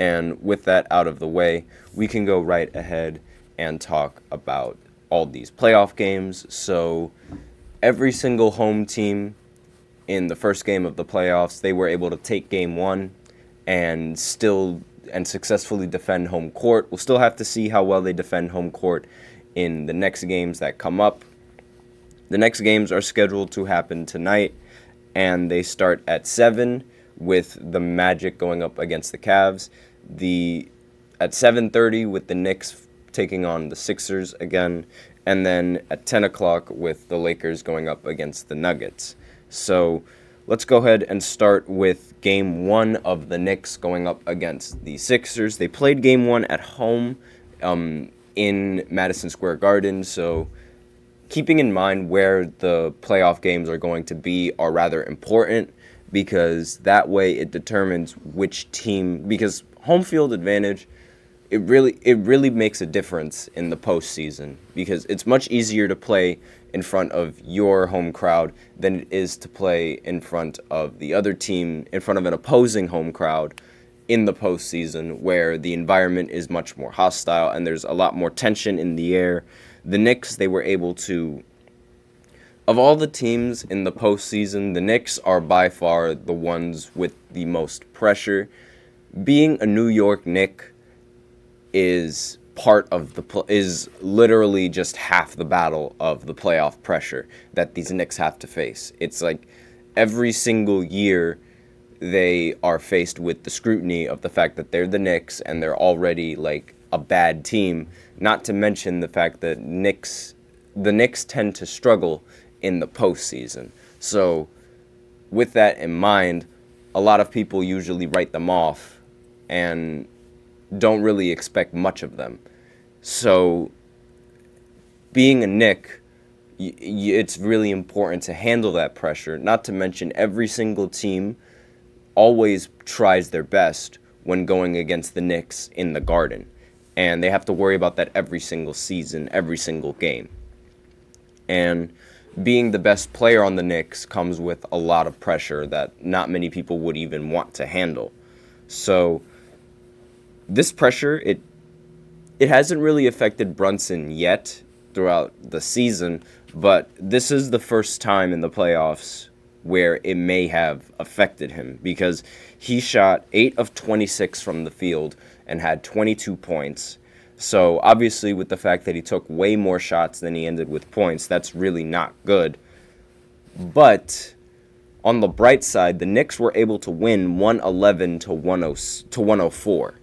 And with that out of the way, we can go right ahead and talk about all these playoff games. So every single home team in the first game of the playoffs, they were able to take game one and still and successfully defend home court. We'll still have to see how well they defend home court in the next games that come up. The next games are scheduled to happen tonight, and they start at 7 with the Magic going up against the Cavs. The at 7:30 with the Knicks taking on the Sixers again, and then at 10 o'clock with the Lakers going up against the Nuggets. So let's go ahead and start with game one of the Knicks going up against the Sixers. They played game one at home in Madison Square Garden, so keeping in mind where the playoff games are going to be are rather important because that way it determines which team, because home field advantage, it really makes a difference in the postseason because it's much easier to play in front of your home crowd than it is to play in front of the other team, in front of an opposing home crowd in the postseason where the environment is much more hostile and there's a lot more tension in the air. The Knicks, they were able to, of all the teams in the postseason, the Knicks are by far the ones with the most pressure. Being a New York Knick is is literally just half the battle of the playoff pressure that these Knicks have to face. It's like every single year they are faced with the scrutiny of the fact that they're the Knicks and they're already like a bad team, not to mention the fact that the Knicks tend to struggle in the postseason. So with that in mind, a lot of people usually write them off and don't really expect much of them. So being a Knick, it's really important to handle that pressure, not to mention every single team always tries their best when going against the Knicks in the Garden. And they have to worry about that every single season, every single game. And being the best player on the Knicks comes with a lot of pressure that not many people would even want to handle. So this pressure, it hasn't really affected Brunson yet throughout the season, but this is the first time in the playoffs where it may have affected him because he shot 8 of 26 from the field and had 22 points. So obviously with the fact that he took way more shots than he ended with points, that's really not good. But on the bright side, the Knicks were able to win 111 to 104.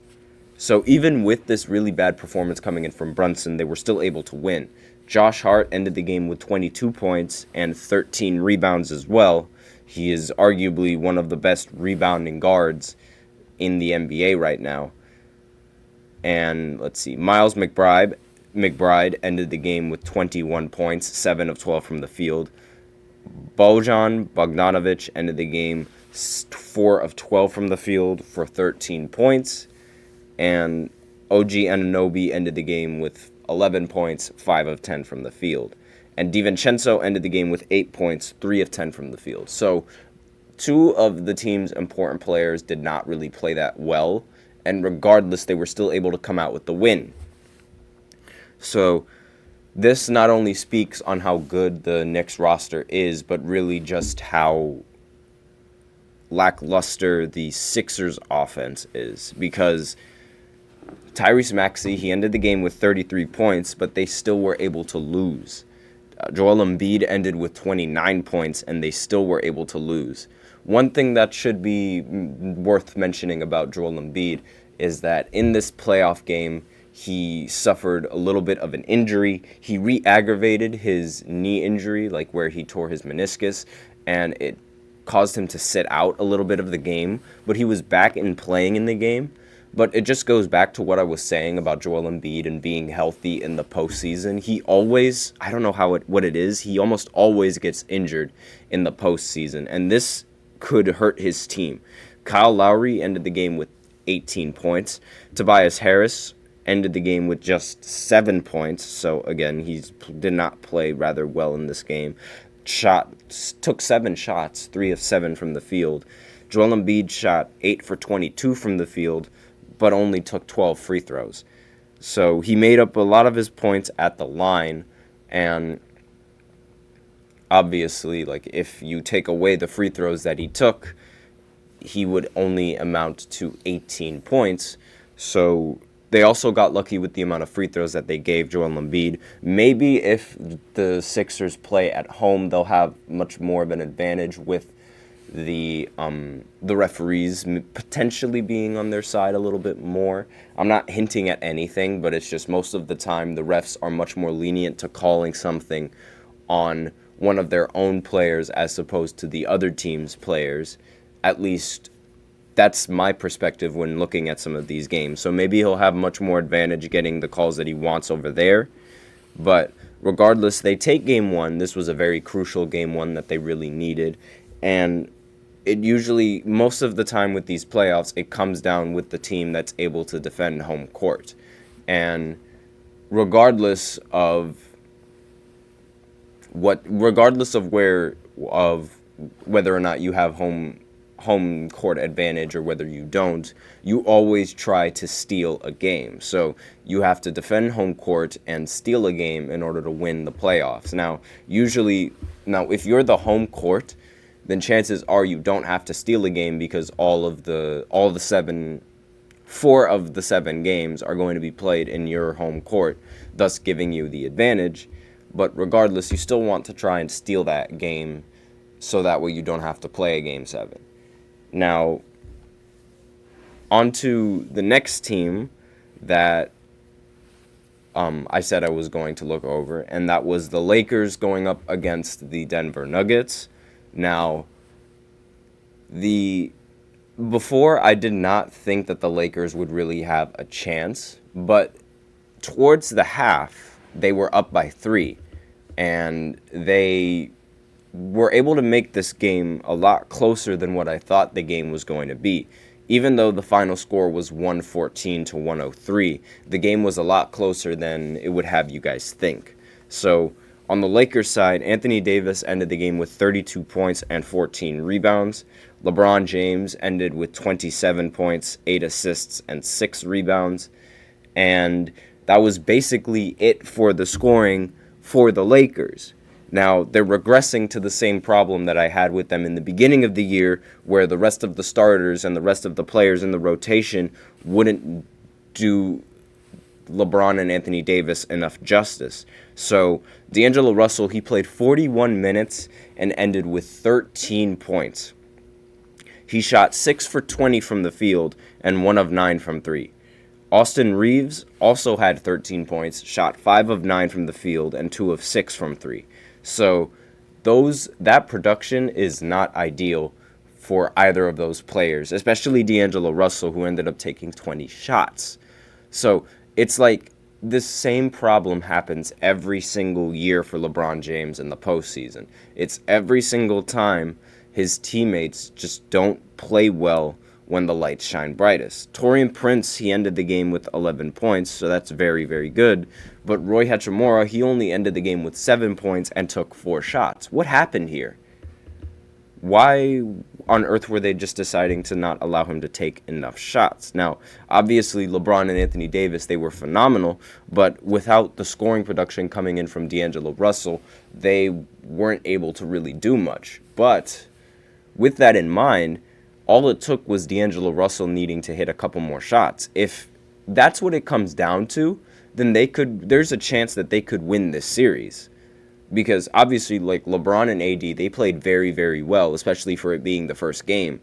So even with this really bad performance coming in from Brunson, they were still able to win. Josh Hart ended the game with 22 points and 13 rebounds as well. He is arguably one of the best rebounding guards in the NBA right now. And let's see, Miles McBride ended the game with 21 points, 7 of 12 from the field. Bojan Bogdanovic ended the game 4 of 12 from the field for 13 points. And OG Anunoby ended the game with 11 points, 5 of 10 from the field. And DiVincenzo ended the game with 8 points, 3 of 10 from the field. So 2 of the team's important players did not really play that well, and regardless, they were still able to come out with the win. So this not only speaks on how good the Knicks roster is, but really just how lackluster the Sixers offense is, because Tyrese Maxey, he ended the game with 33 points, but they still were able to lose. Joel Embiid ended with 29 points, and they still were able to lose. One thing that should be worth mentioning about Joel Embiid is that in this playoff game, he suffered a little bit of an injury. He re-aggravated his knee injury, like where he tore his meniscus, and it caused him to sit out a little bit of the game, but he was back and playing in the game. But it just goes back to what I was saying about Joel Embiid and being healthy in the postseason. He always, I don't know what it is, he almost always gets injured in the postseason, and this could hurt his team. Kyle Lowry ended the game with 18 points. Tobias Harris ended the game with just 7 points. So again, he did not play rather well in this game. Took 7 shots, 3 of 7 from the field. Joel Embiid shot 8 for 22 from the field. but only took 12 free throws. So he made up a lot of his points at the line, and obviously, like, if you take away the free throws that he took, he would only amount to 18 points. So they also got lucky with the amount of free throws that they gave Joel Embiid. Maybe if the Sixers play at home, they'll have much more of an advantage with the referees potentially being on their side a little bit more. I'm not hinting at anything, but it's just most of the time the refs are much more lenient to calling something on one of their own players as opposed to the other team's players. At least that's my perspective when looking at some of these games. So maybe he'll have much more advantage getting the calls that he wants over there. But regardless, they take game one. This was a very crucial game one that they really needed. And it usually, most of the time with these playoffs, it comes down with the team that's able to defend home court. And regardless of whether or not you have home court advantage or whether you don't, you always try to steal a game. So you have to defend home court and steal a game in order to win the playoffs. Now, if you're the home court, then chances are you don't have to steal a game because four of the seven games are going to be played in your home court, thus giving you the advantage. But regardless, you still want to try and steal that game so that way you don't have to play a game 7. Now, on to the next team that I said I was going to look over, and that was the Lakers going up against the Denver Nuggets. Now, before I did not think that the Lakers would really have a chance, but towards the half, they were up by 3, and they were able to make this game a lot closer than what I thought the game was going to be. Even though the final score was 114 to 103, the game was a lot closer than it would have you guys think. So on the Lakers side, Anthony Davis ended the game with 32 points and 14 rebounds. LeBron James ended with 27 points, 8 assists, and 6 rebounds. And that was basically it for the scoring for the Lakers. Now, they're regressing to the same problem that I had with them in the beginning of the year, where the rest of the starters and the rest of the players in the rotation wouldn't do LeBron and Anthony Davis enough justice. So D'Angelo Russell, he played 41 minutes and ended with 13 points. He shot 6 for 20 from the field and 1 of 9 from 3. Austin Reeves also had 13 points, shot 5 of 9 from the field and 2 of 6 from 3. So that production is not ideal for either of those players, especially D'Angelo Russell, who ended up taking 20 shots. So it's like this same problem happens every single year for LeBron James in the postseason. It's every single time his teammates just don't play well when the lights shine brightest. Taurean Prince, he ended the game with 11 points, so that's very, very good. But Roy Hachimura, he only ended the game with 7 points and took 4 shots. What happened here? Why on earth were they just deciding to not allow him to take enough shots? Now, obviously, LeBron and Anthony Davis, they were phenomenal, but without the scoring production coming in from D'Angelo Russell, they weren't able to really do much. But with that in mind, all it took was D'Angelo Russell needing to hit a couple more shots. If that's what it comes down to, then there's a chance that they could win this series. Because obviously, like LeBron and AD, they played very, very well, especially for it being the first game.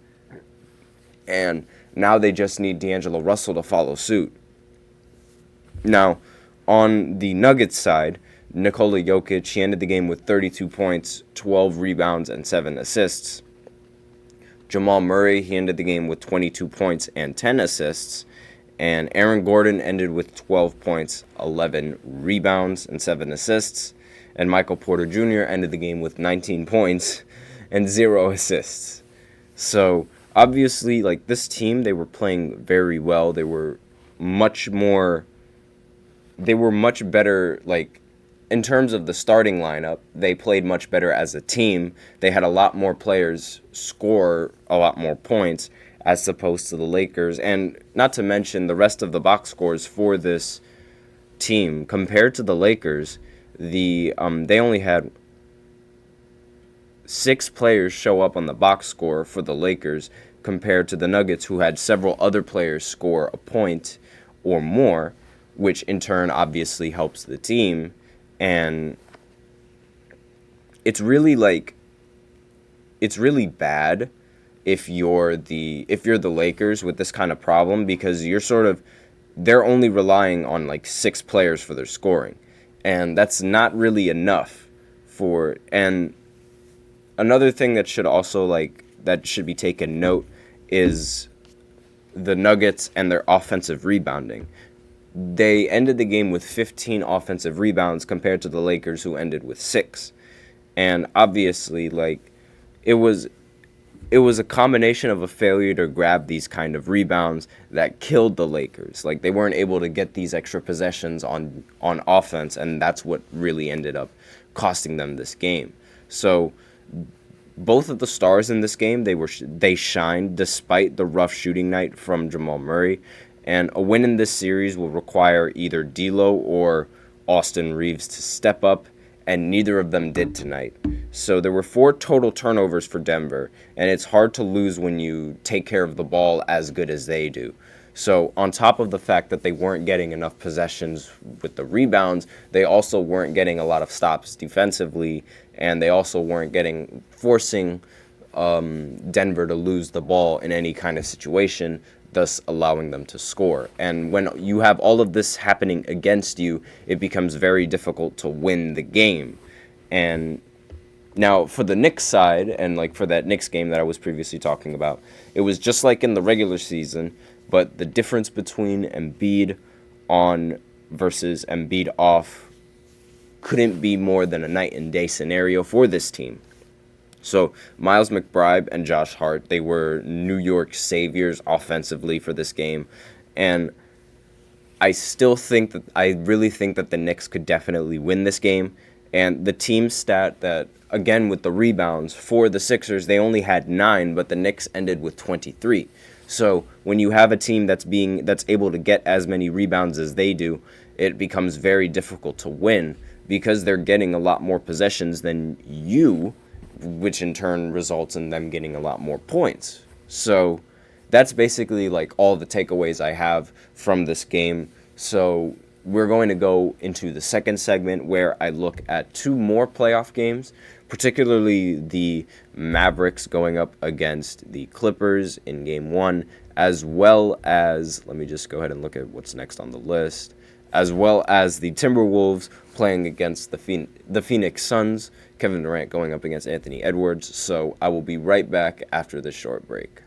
And now they just need D'Angelo Russell to follow suit. Now, on the Nuggets side, Nikola Jokic, he ended the game with 32 points, 12 rebounds, and 7 assists. Jamal Murray, he ended the game with 22 points and 10 assists. And Aaron Gordon ended with 12 points, 11 rebounds, and 7 assists. And Michael Porter Jr. ended the game with 19 points and 0 assists. So, obviously, like, this team, they were playing very well. They were much better, like, in terms of the starting lineup, they played much better as a team. They had a lot more players score a lot more points, as opposed to the Lakers. And not to mention the rest of the box scores for this team compared to the Lakers. They only had 6 players show up on the box score for the Lakers compared to the Nuggets, who had several other players score a point or more, which in turn obviously helps the team. And it's really bad if you're the Lakers with this kind of problem, because they're only relying on like 6 players for their scoring, and that's not really enough for. And another thing that should be taken note is the Nuggets and their offensive rebounding. They ended the game with 15 offensive rebounds compared to the Lakers, who ended with 6. And obviously, it was it was a combination of a failure to grab these kind of rebounds that killed the Lakers. Like, they weren't able to get these extra possessions on offense, and that's what really ended up costing them this game. So both of the stars in this game, they shined despite the rough shooting night from Jamal Murray. And a win in this series will require either D'Lo or Austin Reeves to step up, and neither of them did tonight. So there were 4 total turnovers for Denver, and it's hard to lose when you take care of the ball as good as they do. So on top of the fact that they weren't getting enough possessions with the rebounds, they also weren't getting a lot of stops defensively, and they also weren't forcing Denver to lose the ball in any kind of situation, thus allowing them to score. And when you have all of this happening against you, it becomes very difficult to win the game. And now for the Knicks side, and like for that Knicks game that I was previously talking about, it was just like in the regular season, but the difference between Embiid on versus Embiid off couldn't be more than a night and day scenario for this team. So Miles McBride and Josh Hart, they were New York saviors offensively for this game. And I really think that the Knicks could definitely win this game. And the team stat that, again, with the rebounds for the Sixers, they only had 9, but the Knicks ended with 23. So when you have a team that's able to get as many rebounds as they do, it becomes very difficult to win because they're getting a lot more possessions than you, which in turn results in them getting a lot more points. So that's basically like all the takeaways I have from this game. So we're going to go into the second segment where I look at 2 more playoff games, particularly the Mavericks going up against the Clippers in Game 1, as well as, let me just go ahead and look at what's next on the list, as well as the Timberwolves playing against the Phoenix Suns, Kevin Durant going up against Anthony Edwards. So I will be right back after this short break.